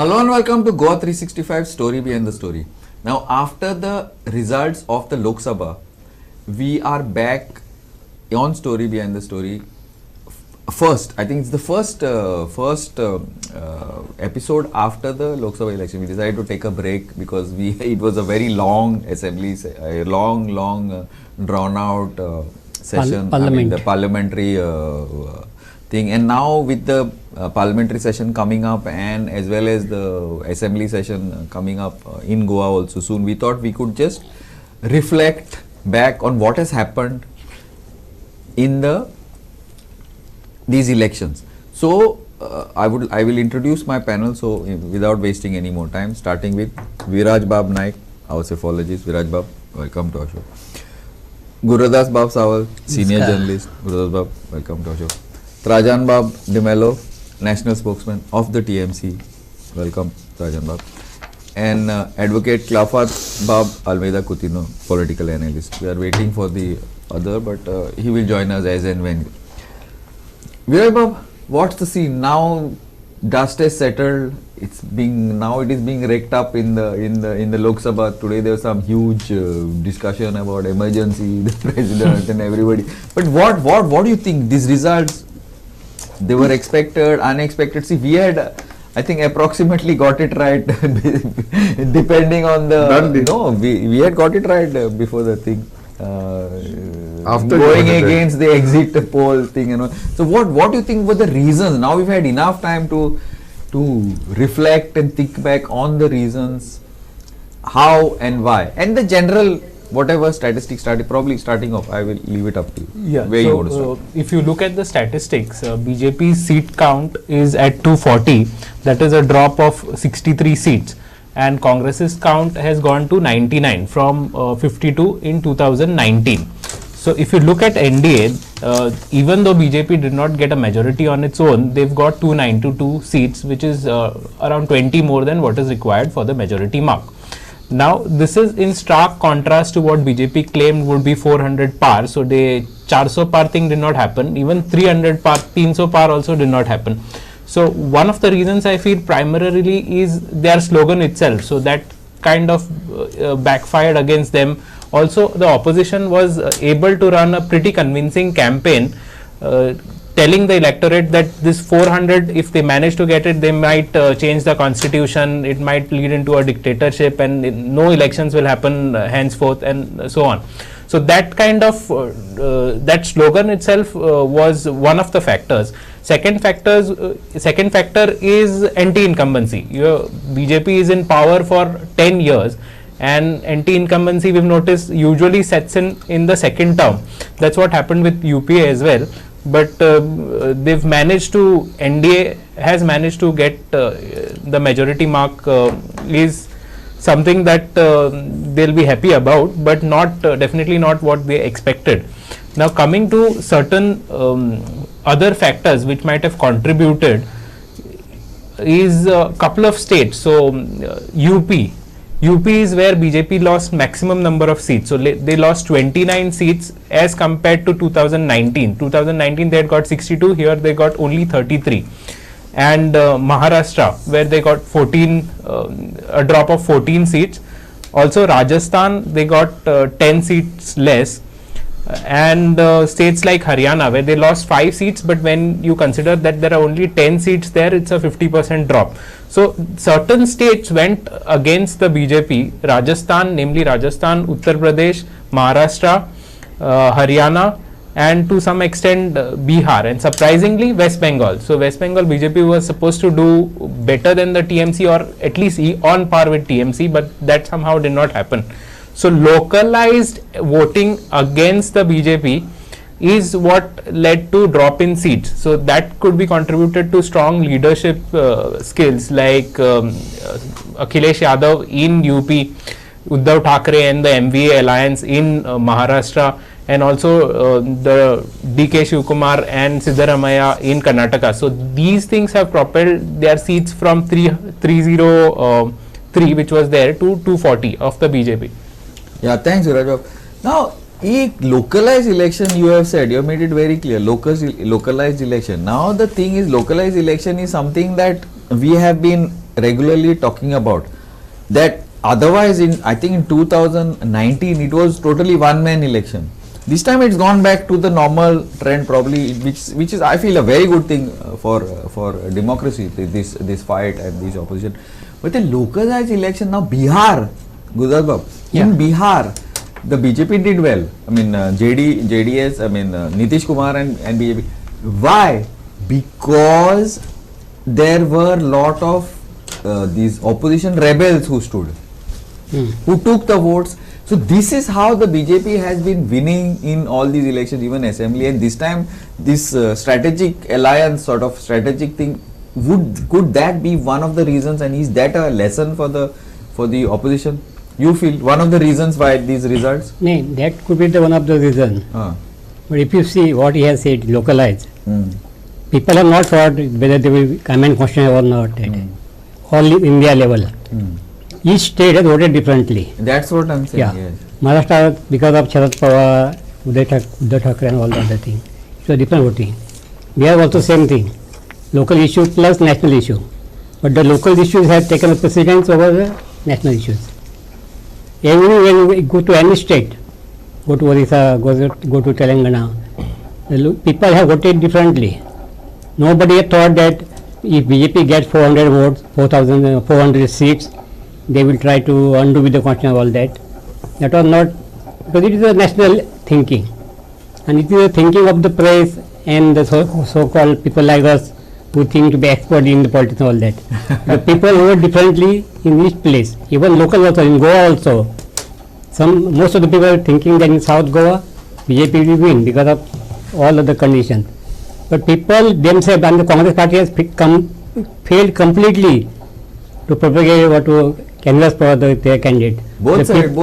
Hello and welcome to GOA365 Story Behind the Story. Now, after the results of the Lok Sabha, we are back on Story Behind the Story. First, I think it's the first episode after the Lok Sabha election. We decided to take a break because it was a very long assembly, a long drawn out session. The parliamentary thing, and now with the parliamentary session coming up and as well as the assembly session coming up in Goa also soon, we thought we could just reflect back on what has happened in these elections. So I will introduce my panel, so without wasting any more time, starting with Viraj Bab Naik, our psephologist. Viraj Bab, welcome to our show. Gurudas Bab Sawal, senior journalist. Gurudas Bab, welcome to our show. Trajan Bab DeMello, national spokesman of the TMC. Welcome, Trajan Bab. And Advocate Clafat Bab Almeida Coutinho, political analyst. We are waiting for the other, but he will join us as and when. Viraj Bab, what's the scene now? Dust has settled. It is being raked up in the Lok Sabha. Today there was some huge discussion about emergency, the president and everybody. But what do you think? These results, they were expected, unexpected. See, we had, I think, approximately got it right, depending on the. No, we had got it right before the thing. After going against the exit poll thing, So what do you think were the reasons? Now we've had enough time to reflect and think back on the reasons, how and why, and the general whatever statistics starting off. I will leave it up to you. Yeah. Where you want to start? If you look at the statistics, BJP's seat count is at 240. That is a drop of 63 seats. And Congress's count has gone to 99 from 52 in 2019. So if you look at NDA, even though BJP did not get a majority on its own, they've got 292 seats, which is around 20 more than what is required for the majority mark. Now, this is in stark contrast to what BJP claimed would be 400 par. So the 400 par thing did not happen. Even 300 par, 300 par also did not happen. So one of the reasons I feel primarily is their slogan itself. So that kind of backfired against them. Also, the opposition was able to run a pretty convincing campaign, telling the electorate that this 400, if they manage to get it, they might change the constitution, it might lead into a dictatorship, and no elections will happen henceforth, and so on. So that kind of that slogan itself was one of the factors. Second factor is anti-incumbency. BJP is in power for 10 years. And anti-incumbency, we've noticed, usually sets in the second term. That's what happened with UPA as well. But they've managed to, NDA has managed to get the majority mark, is something that they'll be happy about, but not definitely not what they expected. Now, coming to certain other factors which might have contributed is a couple of states. So UP is where BJP lost maximum number of seats. So they lost 29 seats as compared to 2019. 2019 they had got 62, here they got only 33. And Maharashtra, where they got 14, a drop of 14 seats. Also Rajasthan, they got 10 seats less. And states like Haryana, where they lost 5 seats, but when you consider that there are only 10 seats there, it's a 50% drop. So certain states went against the BJP. Rajasthan, namely Rajasthan, Uttar Pradesh, Maharashtra, Haryana, and to some extent Bihar, and surprisingly West Bengal. So West Bengal BJP was supposed to do better than the TMC, or at least on par with TMC, but that somehow did not happen. So localized voting against the BJP is what led to drop in seats. So that could be contributed to strong leadership skills like Akhilesh Yadav in UP, Uddhav Thackeray and the MVA alliance in Maharashtra, and also the DK Shivkumar and Siddaramaiah in Karnataka. So these things have propelled their seats from 303, which was there, to 240 of the BJP. Yeah, thanks, Viraj. Now, localized election, you have said, you have made it very clear, localized election. Now the thing is, localized election is something that we have been regularly talking about that. Otherwise, I think in 2019 it was totally one-man election. This time it's gone back to the normal trend, probably, which is, I feel, a very good thing for democracy. This fight and this opposition. But the localized election now, Bihar, Gujarat Bab, in Bihar, the BJP did well. I mean, JDS, I mean, Nitish Kumar and BJP. Why? Because there were lot of these opposition rebels who stood, who took the votes. So this is how the BJP has been winning in all these elections, even assembly. And this time, this strategic alliance, sort of strategic thing, could that be one of the reasons? And is that a lesson for the opposition? You feel one of the reasons why these results? No, that could be the one of the reasons. But if you see what he has said, localized, people have not thought whether they will come and question or not. All India level. Each state has voted differently. That's what I'm saying. Yes. Maharashtra, because of Sharad Pawar, Uddhav Thackeray and all the other things, it's a different voting. We have also same thing, local issue plus national issue. But the local issues have taken a precedence over the national issues. Even when we go to any state, go to Orissa, go to Telangana, people have voted differently. Nobody had thought that if BJP gets 400 votes, 400 seats, they will try to undo with the constitution all that. That was not, because it is a national thinking. And it is a thinking of the press and the so-called people like us who think to be expert in the politics and all that. The people vote differently in each place, even local also, in Goa also. Most of the people are thinking that in South Goa, BJP will win because of all of the conditions. But people themselves and the Congress party has failed completely to propagate or to canvass for their candidate. Both candidates,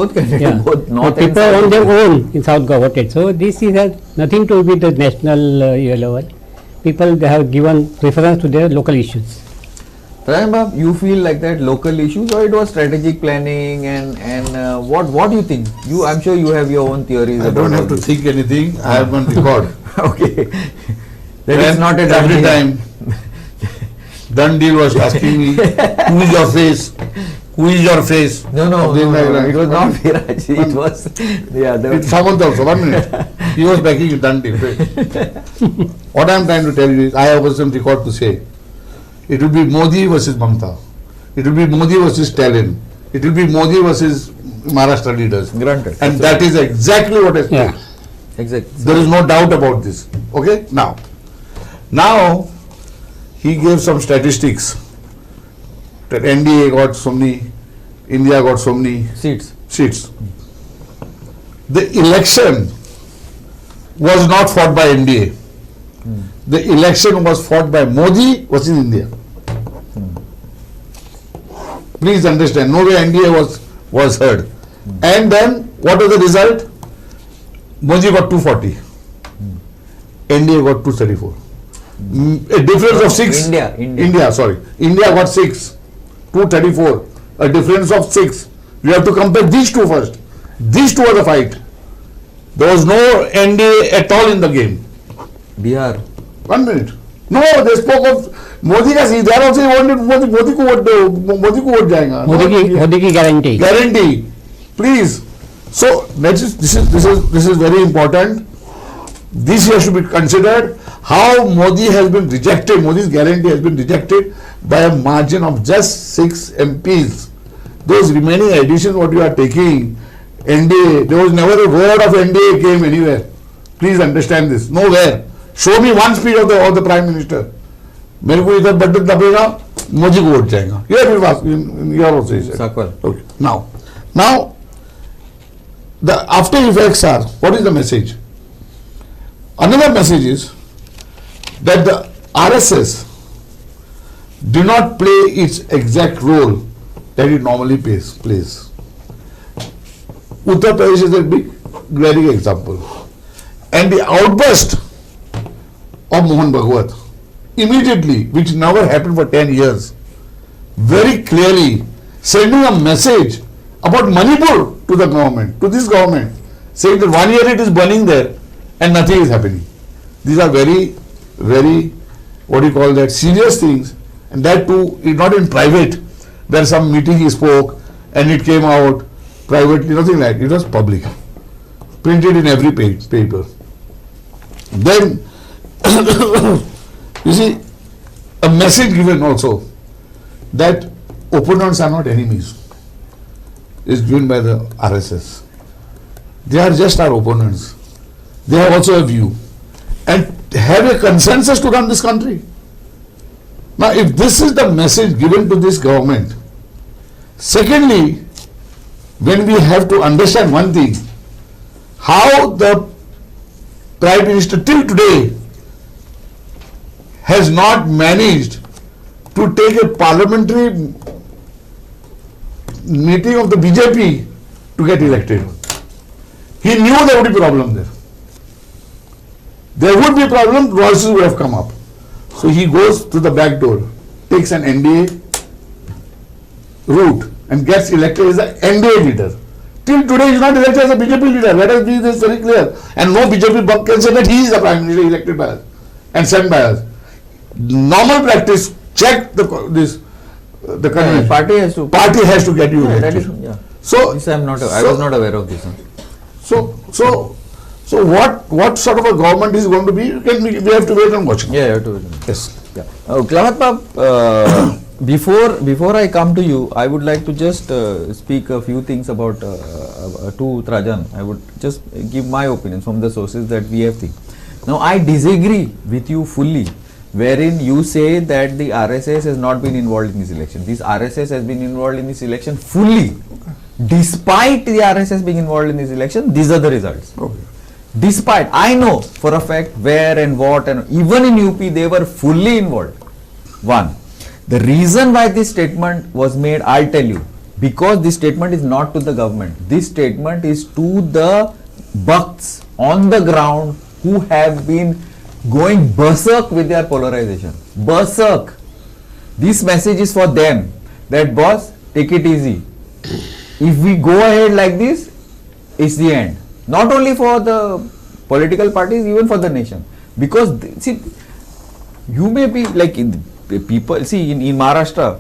both north and people south. On their own in South Goa voted. So this has nothing to do with the national level. People they have given preference to their local issues. Rahul, you feel like that local issues, or it was strategic planning, and what do you think? I'm sure you have your own theories. I don't have to think anything. I have one record. Okay. That is not a done every deal. time done deal was asking me, who is your face? Who is your face? No, it was not Viraj. It was It's Samant also. 1 minute. He was backing it, done deal. What I am trying to tell you is, I have some record to say. It will be Modi versus Mamata. It will be Modi versus Stalin. It will be Modi versus Maharashtra leaders. Granted. And that is exactly what I said. Exactly. There is no doubt about this. Okay? Now, he gave some statistics that NDA got so many, India got so many Seats. The election was not fought by NDA. The election was fought by Modi versus India. Please understand, no way NDA was heard. And then, what was the result? Modi got 240. NDA got 234. A difference of 6. India got 6. 234. A difference of 6. You have to compare these two first. These two are the fight. There was no NDA at all in the game. Bihar. 1 minute. No, they spoke of Modi ka seat. They are also wanted Modi ko vote jayega. Modi ki guarantee. Guarantee. Please. So this is very important. This has to be considered. How Modi has been rejected. Modi's guarantee has been rejected by a margin of just 6 MPs. Those remaining additions what you are taking, NDA, there was never a word of NDA came anywhere. Please understand this. Nowhere. Show me one speech of the Prime Minister. मेरे को इधर button दबेगा, Modi को vote जाएगा. You are also said. Sakwal. Okay. Now, the after effects are, what is the message? Another message is that the RSS do not play its exact role that it normally plays. Uttar Pradesh is a big glaring example. And the outburst of Mohan Bhagwat immediately, which never happened for 10 years, very clearly sending a message about Manipur to the government, to this government, saying that 1 year it is burning there and nothing is happening. These are very, very, serious things, and that too not in private, where some meeting he spoke and it came out privately, nothing like that. It was public, printed in every paper. Then you see a message given also that opponents are not enemies is given by the RSS. They are just our opponents. They have also a view and have a consensus to run this country. Now, if this is the message given to this government, secondly, when we have to understand one thing, how the Prime Minister till today has not managed to take a parliamentary meeting of the BJP to get elected. He knew there would be problem there. There would be a problem, voices would have come up. So he goes to the back door, takes an NDA route and gets elected as an NDA leader. Till today he is not elected as a BJP leader. Let us be this very clear. And no BJP bug can say that he is the Prime Minister elected by us and sent by us. Normal practice, check the convention. Party has to. Party has to get you Yeah, elected. that is, yeah. So This I am not. I was not aware of this. So what sort of a government is going to be? We have to wait and watch. Yeah, you have to. Yes. Yeah. Klavat Bab, before I come to you, I would like to just speak a few things about to Trajan. I would just give my opinion from the sources that we have seen. Now, I disagree with you fully, wherein you say that the RSS has not been involved in this election. This RSS has been involved in this election fully. Despite the RSS being involved in this election, these are the results. Okay. Despite, I know for a fact where and what, and even in UP they were fully involved. One, the reason why this statement was made, I'll tell you, because this statement is not to the government. This statement is to the bucks on the ground who have been going berserk with their polarization. Berserk. This message is for them, that boss, take it easy. If we go ahead like this, it's the end. Not only for the political parties, even for the nation. Because, see, you may be like, people, see, in Maharashtra,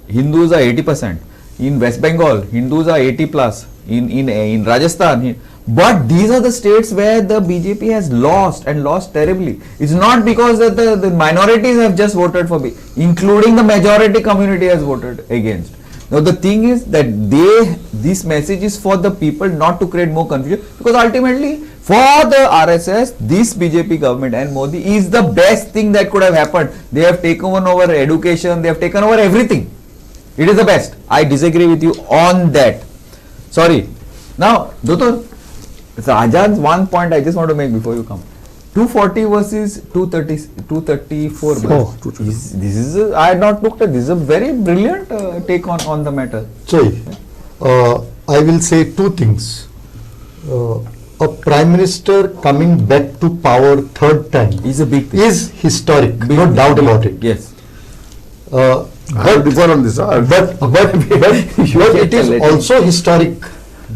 Hindus are 80%. In West Bengal, Hindus are 80 plus. In Rajasthan, but these are the states where the BJP has lost and lost terribly. It's not because that the minorities have just voted for B, including the majority community has voted against. Now the thing is that this message is for the people, not to create more confusion, because ultimately for the RSS, this BJP government and Modi is the best thing that could have happened. They have taken over education, they have taken over everything. It is the best. I disagree with you on that. Sorry. Now, Dr. Rajan's one point I just want to make before you come. 240 versus 234. This is I had not looked at this. Is a very brilliant take on the matter. So, I will say two things. A prime minister coming back to power third time Is a big thing. is historic, Big no thing. doubt about it. Yes. I will differ on this. But it is also historic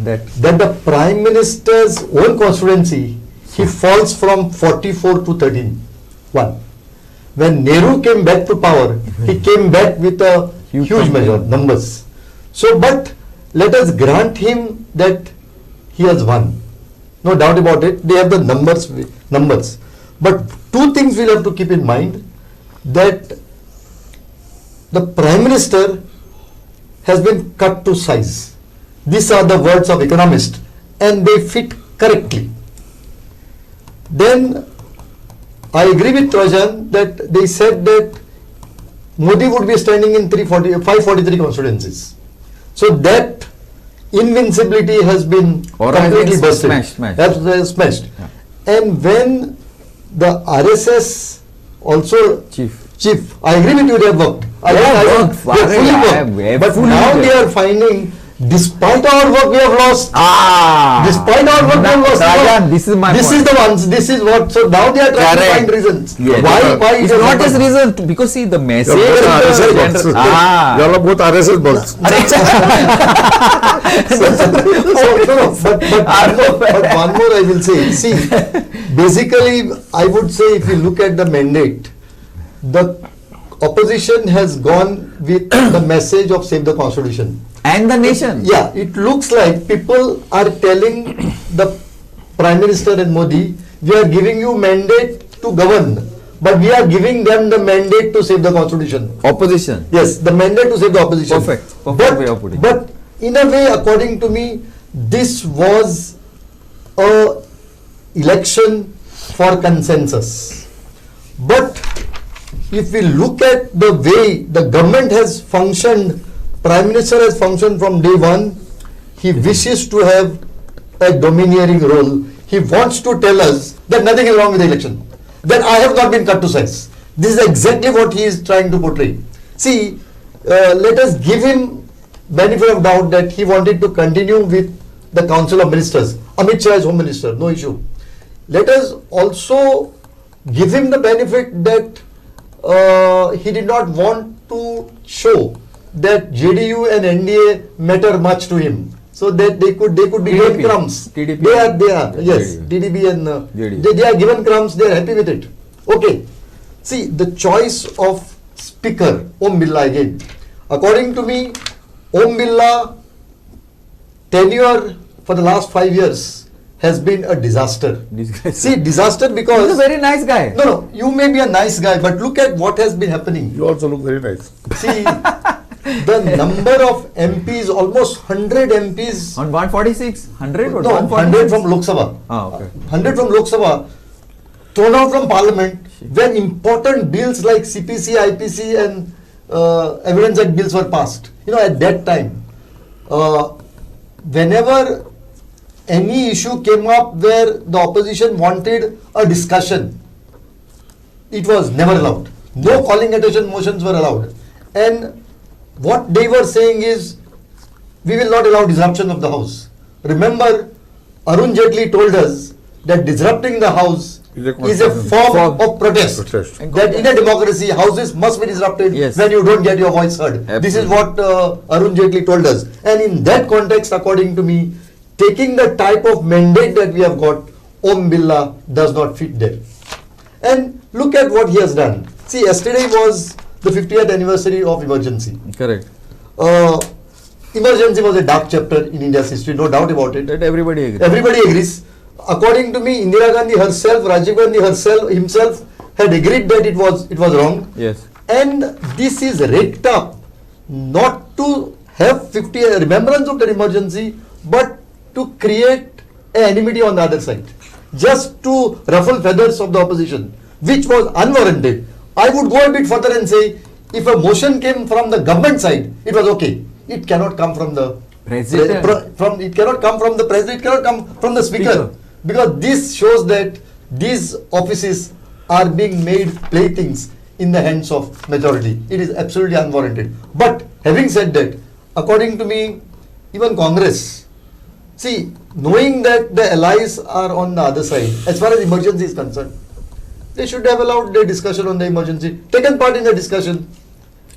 That the prime minister's own constituency, he falls from 44 to 13. One. When Nehru came back to power, he came back with a huge measure, numbers. So, but let us grant him that he has won. No doubt about it. They have the numbers. But two things we'll have to keep in mind, that the prime minister has been cut to size. These are the words of economists, and they fit correctly. Then I agree with Trajan that they said that Modi would be standing in 543 constituencies. So that invincibility has been completely busted. Smashed. Yeah. And when the RSS also chief, I agree with you, they have worked. But now they are finding, despite our work we have lost. Despite our work we have lost. Rajan, this is my This point. is the ones, this is what, so now they are trying to find reasons. Yes. Why It's it has not just happened. reason, because see the message. You is all are both RSS bugs. But one more I will say. See, basically, I would say if you look at the mandate, the opposition has gone with the message of save the constitution. And the nation. Yeah, it looks like people are telling the Prime Minister and Modi, we are giving you mandate to govern, but we are giving them the mandate to save the constitution. Opposition. Yes, the mandate to save the opposition. Perfect way of putting it. But in a way, according to me, this was a election for consensus. But if we look at the way the government has functioned, Prime Minister has functioned from day one, he wishes to have a domineering role. He wants to tell us that nothing is wrong with the election, that I have not been cut to size. This is exactly what he is trying to portray. See, let us give him benefit of doubt that he wanted to continue with the Council of Ministers. Amit Shah is Home Minister, no issue. Let us also give him the benefit that he did not want to show that JDU and NDA matter much to him, so that they could be given crumbs. TDP. They are yes, TDP and JDU. they are given crumbs. They are happy with it. Okay. See, the choice of Speaker Om Birla again. According to me, Om Birla tenure for the last 5 years has been a disaster. See, disaster because He's a very nice guy. no, you may be a nice guy, but look at what has been happening. You also look very nice. See, the number of MPs, almost 100 MPs. On 146, 100 or No, 100 from Lok Sabha. Ah, okay. 100 from Lok Sabha, thrown out from Parliament when important bills like CPC, IPC and Evidence Act bills were passed. You know, at that time, whenever any issue came up where the opposition wanted a discussion, it was never allowed. No calling attention motions were allowed. And what they were saying is, we will not allow disruption of the house. Remember, Arun Jaitley told us that disrupting the house is a form of protest. That in a democracy, houses must be disrupted when you don't get your voice heard. Absolutely. This is what Arun Jaitley told us. And in that context, according to me, taking the type of mandate that we have got, Om Birla does not fit there. And look at what he has done. See, yesterday was the 50th anniversary of emergency. Correct. Emergency was a dark chapter in India's history, no doubt about it. That everybody agrees. Everybody agrees. According to me, Indira Gandhi herself, Rajiv Gandhi himself had agreed that it was wrong. Yes. And this is raked up not to have 50 remembrance of that emergency, but to create an enmity on the other side, just to ruffle feathers of the opposition, which was unwarranted. I would go a bit further and say, if a motion came from the government side, it was okay. It cannot come from the President. It cannot come from the president. It cannot come from the speaker. Because this shows that these offices are being made playthings in the hands of majority. It is absolutely unwarranted. But having said that, according to me, even Congress, see, knowing that the allies are on the other side, as far as emergency is concerned, they should have allowed their discussion on the emergency, taken part in the discussion.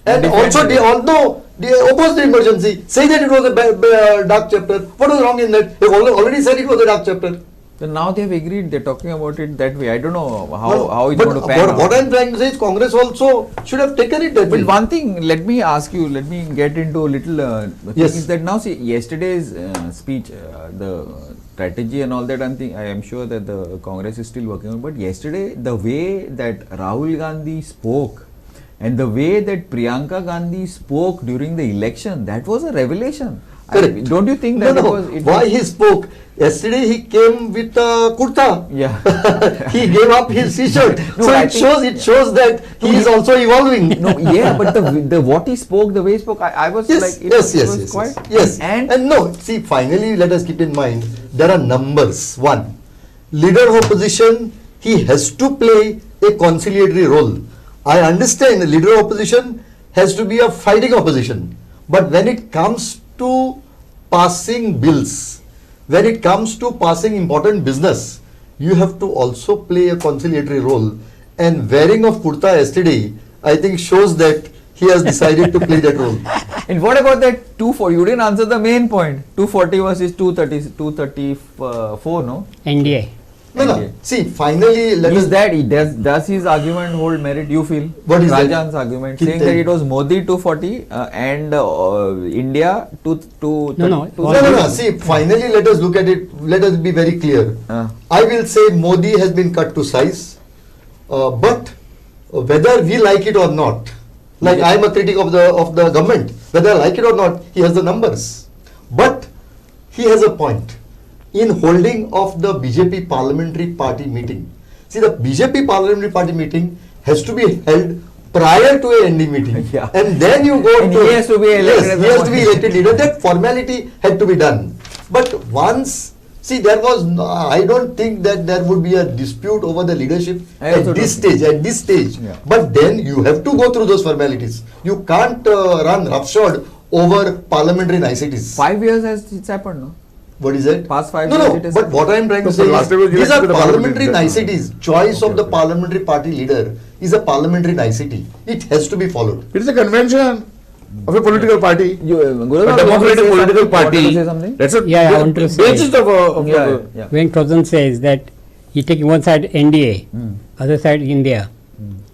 And also, although they opposed the emergency, say that it was a dark chapter. What was wrong in that? They already said it was a dark chapter. So now they have agreed, they're talking about it that way. I don't know how it's going to pan out. What I'm trying to say is Congress also should have taken it that way. But one thing, let me ask you, let me get into a little thing Yes. is that now see, yesterday's speech, the strategy and all that, I am sure that the Congress is still working on, but yesterday, the way that Rahul Gandhi spoke and the way that Priyanka Gandhi spoke during the election, that was a revelation. Correct. Don't you think that Why he spoke? Yesterday he came with a kurta. Yeah. He gave up his t-shirt. No, So I it shows that he is also evolving. No, yeah, but the what he spoke, the way he spoke, I was like, Yes. And no, see, finally, let us keep in mind, there are numbers. One, leader of opposition, he has to play a conciliatory role. I understand the leader of opposition has to be a fighting opposition. But when it comes to passing bills, when it comes to passing important business, you have to also play a conciliatory role. And wearing of kurta yesterday, I think shows that he has decided to play that role. And what about that 240? You didn't answer the main point. 240 versus 234, no? NDA. No, no. NDA. See, finally, let us. Is that does his argument hold merit? You feel? What is that? Rajan's argument Keep saying that telling. it was Modi 240 and India No. No. See, finally, let us look at it. Let us be very clear. I will say Modi has been cut to size, but whether we like it or not, like I am a critic of the government, whether I like it or not, he has the numbers. But he has a point in holding of the BJP parliamentary party meeting. See, the BJP parliamentary party meeting has to be held prior to a ND meeting, Yeah. and then you go And to he has to be elected yes, as he a has to be elected leader. That formality had to be done. But once, see, there was I don't think that there would be a dispute over the leadership I also at this don't think. stage. At this stage, Yeah. but then you have to go through those formalities. You can't run roughshod over parliamentary niceties. 5 years has it's happened, no? What is it? Past 5 No, years no. it has But what I am trying to No, say but last time was is these elected are to the parliamentary parliament. niceties. Choice Okay, of the okay. parliamentary party leader is a parliamentary nicety. It has to be followed. It is a convention of a political party. You, A democratic political party. Say something? That's a Yeah, I want to say- basis of Yeah. When President says that he taking one side NDA, other side India.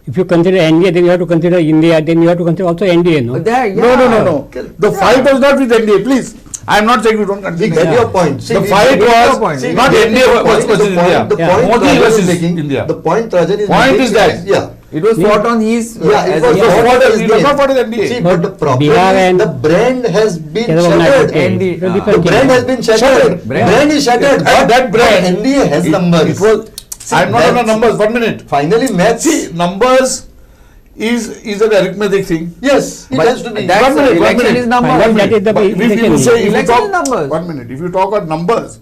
If you consider NDA, then you have to consider India, then you have to consider also NDA, no? No. The fight was not with NDA, please. I am not saying we don't We continue. get your point. See, The we fight get your was point. See, not we get NDA your point. versus The point- India. The Yeah. point Modi Rajan is versus making, India. the point Rajan is Point making is that- yeah. It was fought on his. Yeah, it as was a- fought fought on as- his it was name. not fought as NDA. See, but the problem Bihar is and the brand has been Kerala shattered. okay. ND, It's a ah. The different brand thing. has been shattered. Brand. Brand is shattered. And But that brand, NDA has numbers. It was. See, I am not on the that's- numbers. 1 minute. Finally, maths. See, numbers is an arithmetic thing. Yes, it But has to be. that's 1 minute, 1 election minute. is number. Finally, that is the But if election you is. say, if you Election talk, is numbers. 1 minute, if you talk about numbers,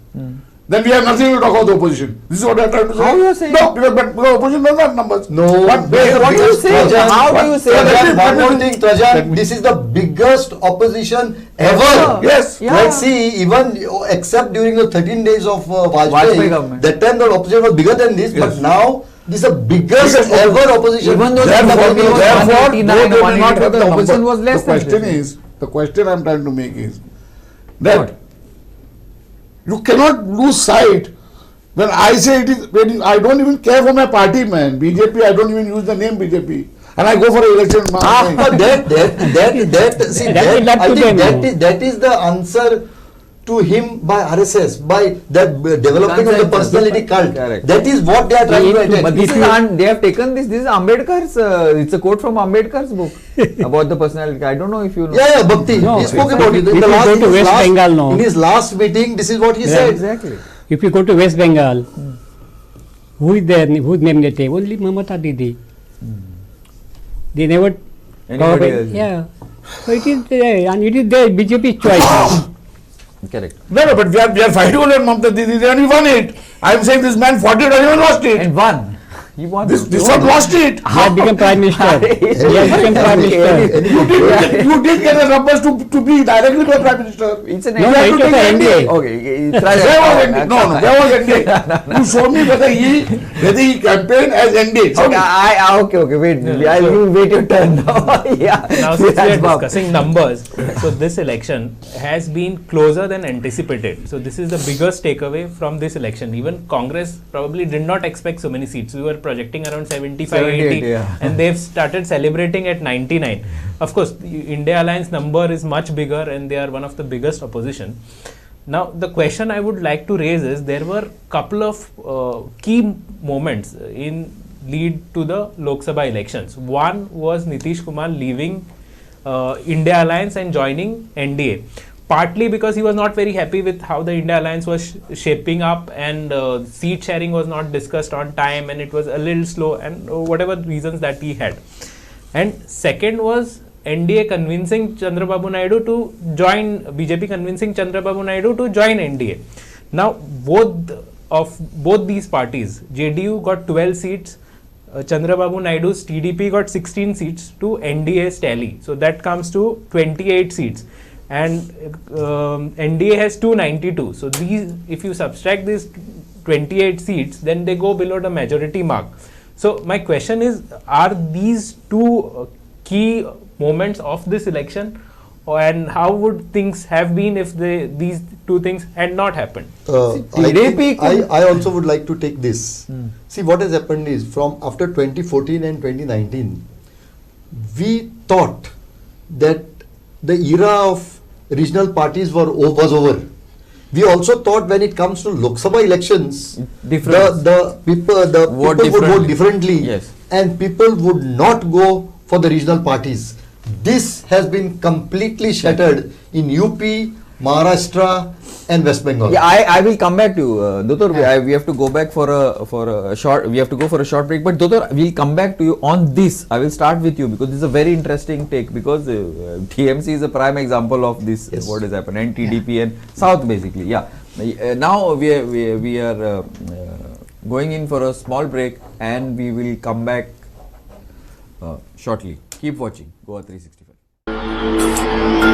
then we have nothing to talk about the opposition. This is what I am trying to say. How you are saying? No, because opposition does not have numbers. No, What what do you say? Trajan, How do you say Trajan, that? one more thing, Trajan, this is the biggest opposition ever. Yes. Yeah. Let's see, even except during the 13 days of Vajpayee Vajpayee, government. that time the opposition was bigger than this, but Yes. now this is the biggest Biggest ever opposition. Even though Therefore, the was therefore, 189, though they may not 184, have the the opposition number, was less the than question this. the question I am trying to make is that What? you cannot lose sight when I say it is, when I don't even care for my party, man. BJP, I don't even use the name BJP. And I go for an election. But see, That is that, up I to think them. that is the answer to him by RSS, by that developing of the Consensus. personality cult. Correct. That is what they are trying to attain. But this is they have taken this. This is Ambedkar's. It's a quote from Ambedkar's book about the personality. I don't know if you know. Yeah, Bhakti. No, he spoke if about it you in the go last, to West Bengal now. in his last meeting. This is what he Yeah, said. Exactly. If you go to West Bengal, who is there? Whose name they take? Only Mamata Didi. They never. Anybody else? Yeah. So it is there, and it is their BJP choice. Correct. No, but we are fighting over Mamta Didi and we won it. I am saying this man fought it and even lost it. And one. He won. This one lost it. He has become Prime Minister. He has become Prime Minister. You did get the numbers to be directly by Prime Minister. It's an No, NDA. it was a NDA. Okay. Where was NDA? No, where was NDA? You show me whether he campaigned as NDA. Show me. Okay. Wait. I'll wait your turn now. Yeah. Now, since we Viraj are Babu. discussing numbers, so this election has been closer than anticipated. So this is the biggest takeaway from this election. Even Congress probably did not expect so many seats. We were projecting around 75, 78, 80, yeah. and they've started celebrating at 99. Of course, the India Alliance number is much bigger, and they are one of the biggest opposition. Now, the question I would like to raise is, there were couple of key moments in lead to the Lok Sabha elections. One was Nitish Kumar leaving India Alliance and joining NDA. Partly because he was not very happy with how the India Alliance was shaping up, and seat sharing was not discussed on time, and it was a little slow, and whatever reasons that he had. And second was NDA convincing Chandrababu Naidu to join, BJP convincing Chandrababu Naidu to join NDA. Now, both these parties, JDU got 12 seats, Chandrababu Naidu's TDP got 16 seats to NDA's tally. So that comes to 28 seats. And NDA has 292. So these, if you subtract these 28 seats, then they go below the majority mark. So my question is, are these two key moments of this election, and how would things have been if these two things had not happened? I also would like to take this. See, what has happened is from after 2014 and 2019, we thought that the era of regional parties was over. We also thought when it comes to Lok Sabha elections, the people would vote differently, Yes. and people would not go for the regional parties. This has been completely shattered in UP, Maharashtra, and West Bengal. Yeah, I will come back to you, Dr. We have to go back for a short. We have to go for a short break. But Dr. we'll come back to you on this. I will start with you because this is a very interesting take, because TMC is a prime example of this. Yes. What has happened, and TDP and South basically. Yeah. Now we are going in for a small break, and we will come back shortly. Keep watching GOA365.